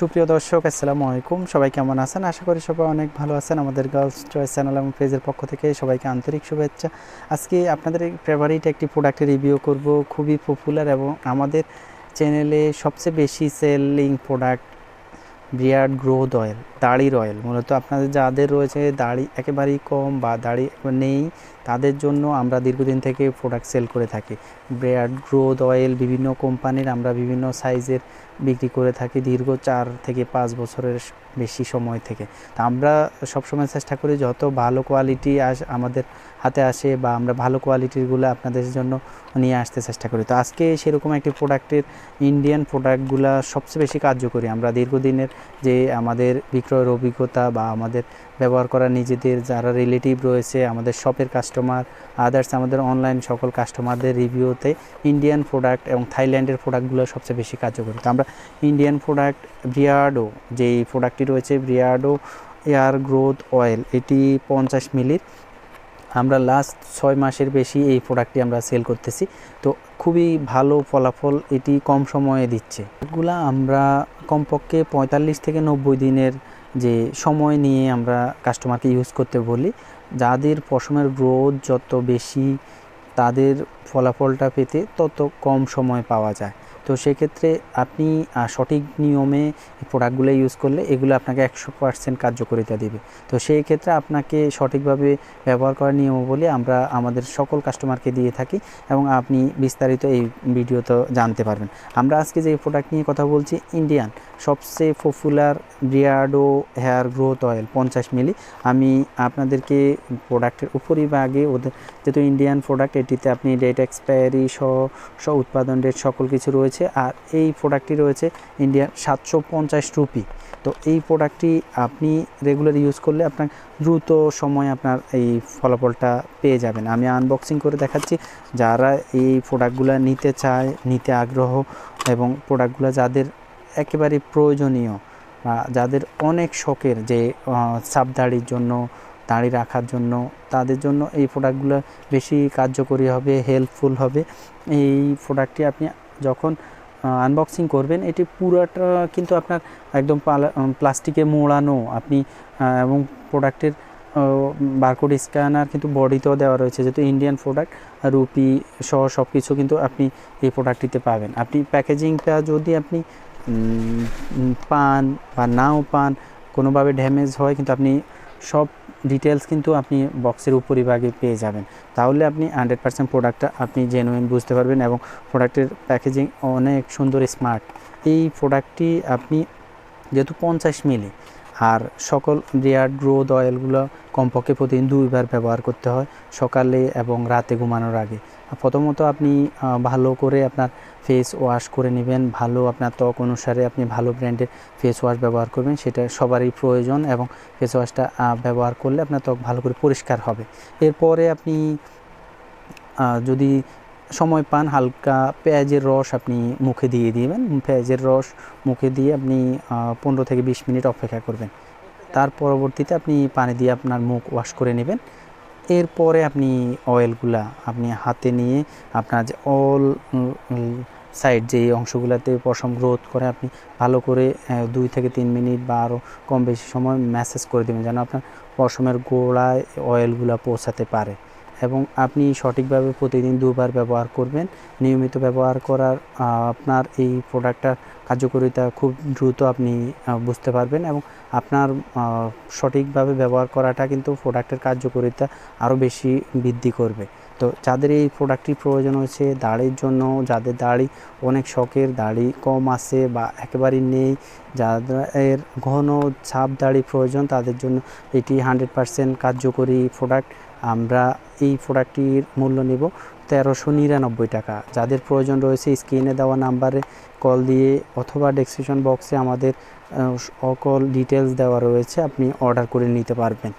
সুপ্রিয় দর্শক, আসসালামু আলাইকুম। সবাই কেমন আছেন? আশা করি সবাই অনেক ভালো আছেন। আমাদের গার্লস চয়েস চ্যানেল এবং পেজের পক্ষ থেকে সবাইকে আন্তরিক শুভেচ্ছা। আজকে আপনাদের ফেভারিট একটি প্রোডাক্টের রিভিউ করব, খুবই পপুলার এবং আমাদের চ্যানেলে সবচেয়ে বেশি selling product beard growth oil, দাড়ির অয়েল। মূলত আপনাদের যাদের রয়েছে দাড়ি একেবারেই কম বা দাড়ি নেই, তাদের জন্য আমরা দীর্ঘদিন থেকে প্রোডাক্ট সেল করে থাকি। বিয়ার্ড গ্রোথ অয়েল বিভিন্ন কোম্পানির আমরা বিভিন্ন সাইজের বিক্রি করে থাকি দীর্ঘ 4 থেকে 5 বছরের বেশি সময় থেকে। তা আমরা সবসময় চেষ্টা করি যত ভালো কোয়ালিটি আমাদের হাতে আসে বা আমরা ভালো কোয়ালিটিরগুলো আপনাদের জন্য নিয়ে আসতে চেষ্টা করি। তো আজকে সেরকম একটি প্রোডাক্টের ইন্ডিয়ান প্রোডাক্টগুলো সবচেয়ে বেশি কার্যকরী। আমরা দীর্ঘদিনের যে আমাদের বিক্রয়ের অভিজ্ঞতা বা আমাদের ব্যবহার করা নিজেদের যারা রিলেটিভ রয়েছে, আমাদের শপের কাস্টমার, আদার্স আমাদের অনলাইন সকল কাস্টমারদের রিভিউতে ইন্ডিয়ান প্রোডাক্ট এবং থাইল্যান্ডের প্রোডাক্টগুলো সবচেয়ে বেশি কার্যকরী। তো আমরা ইন্ডিয়ান প্রোডাক্ট বিয়ার্ডো, যেই প্রোডাক্টটি রয়েছে বিয়ার্ডো এয়ার গ্রোথ অয়েল, এটি 50 মিলির আমরা লাস্ট 6 মাসের বেশি এই প্রোডাক্টটি আমরা সেল করতেছি। তো খুবই ভালো ফলাফল এটি কম সময়ে দিচ্ছে। এগুলো আমরা কমপক্ষে 45 থেকে 90 দিনের যে সময় নিয়ে আমরা কাস্টমারকে ইউজ করতে বলি। যাদের পশমের গ্রোথ যত বেশি, তাদের ফলাফলটা পেতে তত কম সময় পাওয়া যায়। তো সেক্ষেত্রে আপনি সঠিক নিয়মে প্রোডাক্টগুলো ইউজ করলে এগুলো আপনাকে 100% কার্যকারিতা দেবে। তো সেই ক্ষেত্রে আপনাকে সঠিকভাবে ব্যবহার করার নিয়মাবলী আমরা আমাদের সকল কাস্টমারকে দিয়ে থাকি এবং আপনি বিস্তারিত এই ভিডিওতে জানতে পারবেন। আমরা আজকে যে প্রোডাক্ট নিয়ে কথা বলছি, ইন্ডিয়ান সবচেয়ে popular Beardo hair growth oil 50 ml. আমি আপনাদেরকে প্রোডাক্টের উপরিভাগে ওদের যেহেতু ইন্ডিয়ান প্রোডাক্ট, এটিতে আপনি ডেট এক্সপায়ারি সহ উৎপাদন ডেট সকল কিছু রয়েছে। আর এই প্রোডাক্টটি রয়েছে ইন্ডিয়ান 750 রুপি। তো এই প্রোডাক্টটি আপনি রেগুলার ইউজ করলে আপনার দ্রুত সময় আপনার এই ফলাফলটা পেয়ে যাবেন। আমি আনবক্সিং করে দেখাচ্ছি। যারা এই প্রোডাক্টগুলো নিতে চায়, নিতে আগ্রহ এবং প্রোডাক্টগুলো যাদের একেবারে প্রয়োজনীয় বা যাদের অনেক শখের, যে সাবদাড়ির জন্য, দাড়ি রাখার জন্য, তাদের জন্য এই প্রোডাক্টগুলো বেশি কার্যকরী হবে, হেল্পফুল হবে। এই প্রোডাক্টটি আপনি যখন আনবক্সিং করবেন, এটি পুরোটা কিন্তু আপনার একদম প্লাস্টিকে মোড়ানো আপনি, এবং প্রোডাক্টের বারকোড স্ক্যানার কিন্তু বডিতেও দেওয়া রয়েছে। যেহেতু ইন্ডিয়ান প্রোডাক্ট, রুপি সহ সব কিছু কিন্তু আপনি এই প্রোডাক্টটিতে পাবেন। আপনি প্যাকেজিংটা যদি আপনি পান বা নাও পান, কোনোভাবে ড্যামেজ হয়, কিন্তু আপনি সব ডিটেলস কিন্তু আপনি বক্সের উপরিভাগে পেয়ে যাবেন। তাহলে আপনি 100% প্রোডাক্টটা আপনি জেনুইন বুঝতে পারবেন এবং প্রোডাক্টের প্যাকেজিং অনেক সুন্দর, স্মার্ট। এই প্রোডাক্টটি আপনি যেহেতু 50 মিলি, আর সকল বিয়ার্ড গ্রোথ অয়েলগুলো কমপক্ষে প্রতিদিন 2 বার ব্যবহার করতে হয়, সকালে এবং রাতে ঘুমানোর আগে। প্রথমত আপনি ভালো করে আপনার ফেস ওয়াশ করে নেবেন। ভালো আপনার ত্বক অনুসারে আপনি ভালো ব্র্যান্ডের ফেস ওয়াশ ব্যবহার করবেন, সেটা সবারই প্রয়োজন এবং ফেস ওয়াশটা ব্যবহার করলে আপনার ত্বক ভালো করে পরিষ্কার হবে। এরপরে আপনি যদি সময় পান, হালকা পেঁয়াজের রস আপনি মুখে দিয়ে দিবেন। পেঁয়াজের রস মুখে দিয়ে আপনি 15 থেকে 20 মিনিট অপেক্ষা করবেন। তার পরবর্তীতে আপনি পানি দিয়ে আপনার মুখ ওয়াশ করে নেবেন। এরপরে আপনি অয়েলগুলা আপনি হাতে নিয়ে আপনার যে অল সাইড যে অংশগুলোতে পশম গ্রোথ করে, আপনি ভালো করে 2 থেকে 3 মিনিট বা আরও কম বেশি সময় ম্যাসেজ করে দেবেন, যেন আপনার পশমের গোড়ায় অয়েলগুলো পৌঁছাতে পারে। এবং আপনি সঠিকভাবে প্রতিদিন 2 বার ব্যবহার করবেন। নিয়মিত ব্যবহার করার আপনার এই প্রোডাক্টটার কার্যকারিতা খুব দ্রুত আপনি বুঝতে পারবেন এবং আপনার সঠিকভাবে ব্যবহার করাটা কিন্তু প্রোডাক্টের কার্যকারিতা আরও বেশি বৃদ্ধি করবে। তো যাদের এই প্রোডাক্টটি প্রয়োজন হয়েছে দাড়ির জন্য, যাদের দাড়ি অনেক শখের, দাড়ি কম আছে বা একেবারেই নেই, যাদের ঘন ছাপ দাড়ি প্রয়োজন, তাদের জন্য এটি 100% কার্যকরী প্রোডাক্ট। আমরা এই প্রোডাক্টটির মূল্য নেব 1399 টাকা। যাদের প্রয়োজন রয়েছে স্ক্রিনে দেওয়া নাম্বারে কল দিয়ে অথবা ডেসক্রিপশন বক্সে আমাদের সকল ডিটেলস দেওয়া রয়েছে, আপনি অর্ডার করে নিতে পারবেন।